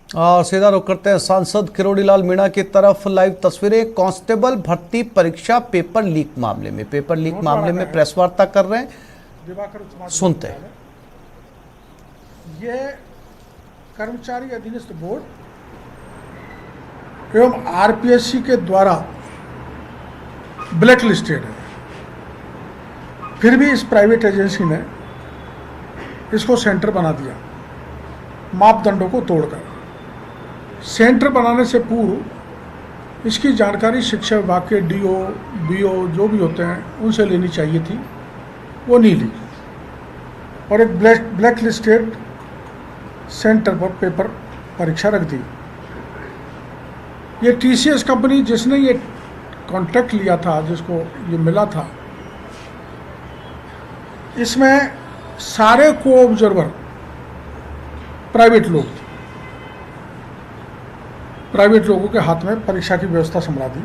और सीधा रुख करते हैं सांसद किरोड़ीलाल मीणा की तरफ। लाइव तस्वीरें कांस्टेबल भर्ती परीक्षा पेपर लीक मामले में प्रेस वार्ता कर रहे हैं, सुनते हैं। ये कर्मचारी अधीनस्थ बोर्ड एवं आरपीएससी के द्वारा ब्लैक लिस्टेड है। फिर भी इस प्राइवेट एजेंसी ने इसको सेंटर बना दिया मापदंडों को तोड़कर। सेंटर बनाने से पूर्व इसकी जानकारी शिक्षा विभाग के डीओ बीओ जो भी होते हैं उनसे लेनी चाहिए थी, वो नहीं ली और एक ब्लैक लिस्टेड सेंटर पर पेपर परीक्षा रख दी। ये टीसीएस कंपनी जिसने ये कॉन्ट्रैक्ट लिया था, जिसको ये मिला था, इसमें सारे को ऑब्जर्वर प्राइवेट लोगों के हाथ में परीक्षा की व्यवस्था संभाला दी,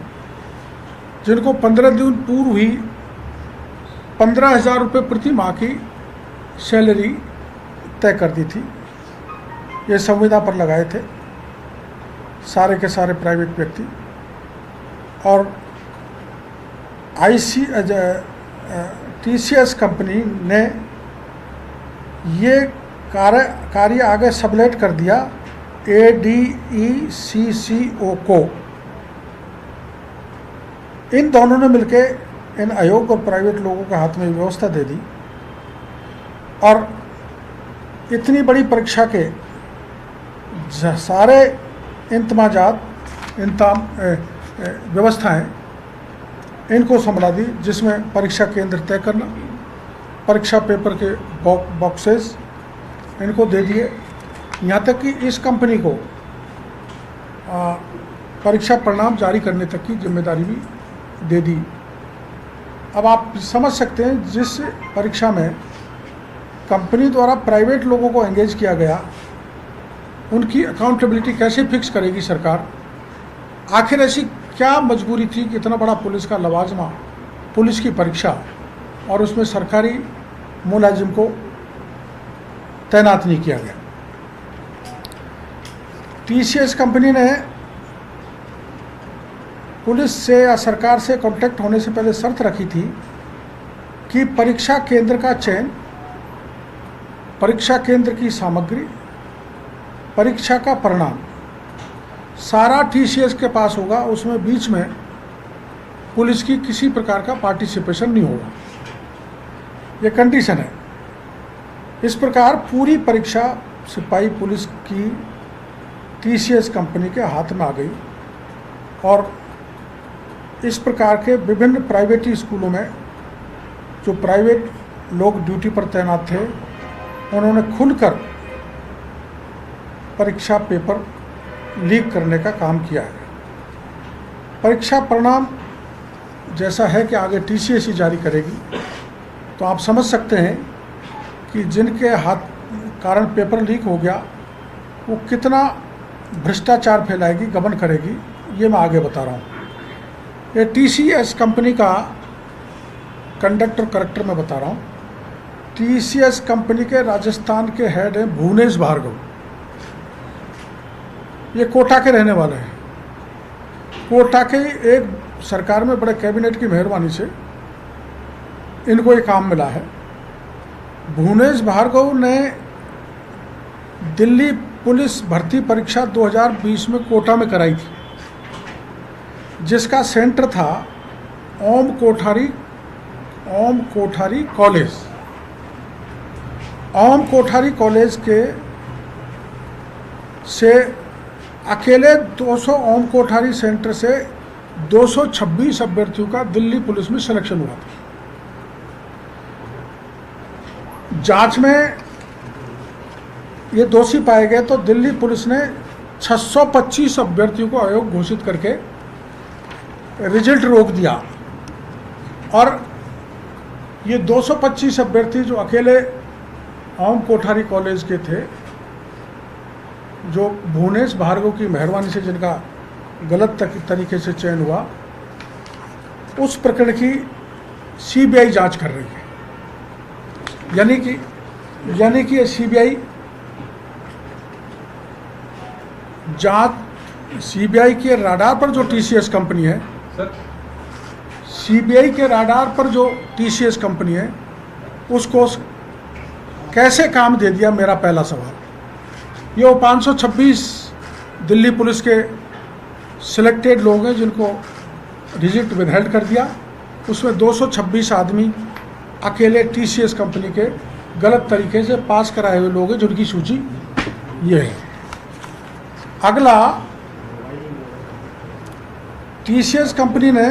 जिनको 15 दिन पूर्व ही 15,000 रुपये प्रति माह की सैलरी तय कर दी थी। ये संविदा पर लगाए थे सारे के सारे प्राइवेट व्यक्ति। और टीसीएस कंपनी ने ये कार्य आगे सबलेट कर दिया ADECCO को। इन दोनों ने मिलकर इन आयोग और प्राइवेट लोगों के हाथ में व्यवस्था दे दी और इतनी बड़ी परीक्षा के सारे व्यवस्थाएं इनको संभाला दी, जिसमें परीक्षा केंद्र तय करना, परीक्षा पेपर के बॉक्सेस इनको दे दिए। यहाँ तक कि इस कंपनी को परीक्षा परिणाम जारी करने तक की जिम्मेदारी भी दे दी। अब आप समझ सकते हैं जिस परीक्षा में कंपनी द्वारा प्राइवेट लोगों को एंगेज किया गया, उनकी अकाउंटेबिलिटी कैसे फिक्स करेगी सरकार। आखिर ऐसी क्या मजबूरी थी कि इतना बड़ा पुलिस का लवाजमा, पुलिस की परीक्षा, और उसमें सरकारी मुलाजिम को तैनात नहीं किया गया। टीसीएस कंपनी ने पुलिस से या सरकार से कॉन्टैक्ट होने से पहले शर्त रखी थी कि परीक्षा केंद्र का चयन, परीक्षा केंद्र की सामग्री, परीक्षा का परिणाम सारा टीसीएस के पास होगा। उसमें बीच में पुलिस की किसी प्रकार का पार्टिसिपेशन नहीं होगा, ये कंडीशन है। इस प्रकार पूरी परीक्षा सिपाही पुलिस की टीसीएस कंपनी के हाथ में आ गई और इस प्रकार के विभिन्न प्राइवेट स्कूलों में जो प्राइवेट लोग ड्यूटी पर तैनात थे, उन्होंने खुलकर परीक्षा पेपर लीक करने का काम किया है। परीक्षा परिणाम जैसा है कि आगे टीसीएस ही जारी करेगी, तो आप समझ सकते हैं कि जिनके हाथ कारण पेपर लीक हो गया वो कितना भ्रष्टाचार फैलाएगी, गबन करेगी, ये मैं आगे बता रहा हूँ। ये टीसीएस कंपनी का कंडक्ट और करेक्टर मैं बता रहा हूँ। टीसीएस कंपनी के राजस्थान के हेड हैं भुवनेश भार्गव। ये कोटा के रहने वाले हैं। कोटा के एक सरकार में बड़े कैबिनेट की मेहरबानी से इनको ये काम मिला है। भुवनेश भार्गव ने दिल्ली पुलिस भर्ती परीक्षा 2020 में कोटा में कराई थी, जिसका सेंटर था ओम कोठारी कॉलेज। ओम कोठारी कॉलेज के से अकेले 200 ओम कोठारी सेंटर से 226 अभ्यर्थियों का दिल्ली पुलिस में सिलेक्शन हुआ था। जांच में ये दोषी पाए गए तो दिल्ली पुलिस ने 625 अभ्यर्थियों को अयोग्य घोषित करके रिजल्ट रोक दिया और ये 225 अभ्यर्थी जो अकेले ओम कोठारी कॉलेज के थे, जो भुवनेश भार्गव की मेहरबानी से जिनका गलत तरीके से चयन हुआ, उस प्रकरण की सीबीआई जांच कर रही है। यानी कि ये सीबीआई जांच सीबीआई के राडार पर जो टीसीएस कंपनी है, सीबीआई के राडार पर जो टीसीएस कंपनी है उसको कैसे काम दे दिया, मेरा पहला सवाल। ये वो 526 दिल्ली पुलिस के सिलेक्टेड लोग हैं जिनको रिजिट विदहेल्ड कर दिया, उसमें 226 आदमी अकेले टीसीएस कंपनी के गलत तरीके से पास कराए हुए लोग हैं जिनकी सूची ये है। अगला, टीसीएस कंपनी ने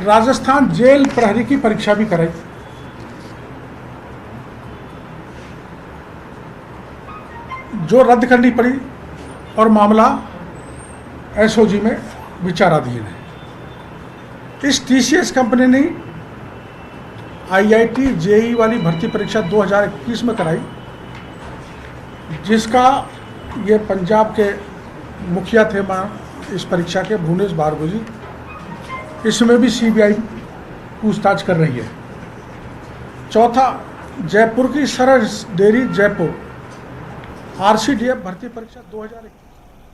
राजस्थान जेल प्रहरी की परीक्षा भी कराई, जो रद्द करनी पड़ी और मामला एसओजी में विचाराधीन है। इस टीसीएस कंपनी ने आईआईटी जेई वाली भर्ती परीक्षा 2021 में कराई, जिसका ये पंजाब के मुखिया थे इस परीक्षा के, भुवनेश भार्गव जी, इसमें भी सीबीआई पूछताछ कर रही है। चौथा, जयपुर की सरस डेयरी जयपुर आरसीडीएफ भर्ती परीक्षा 2021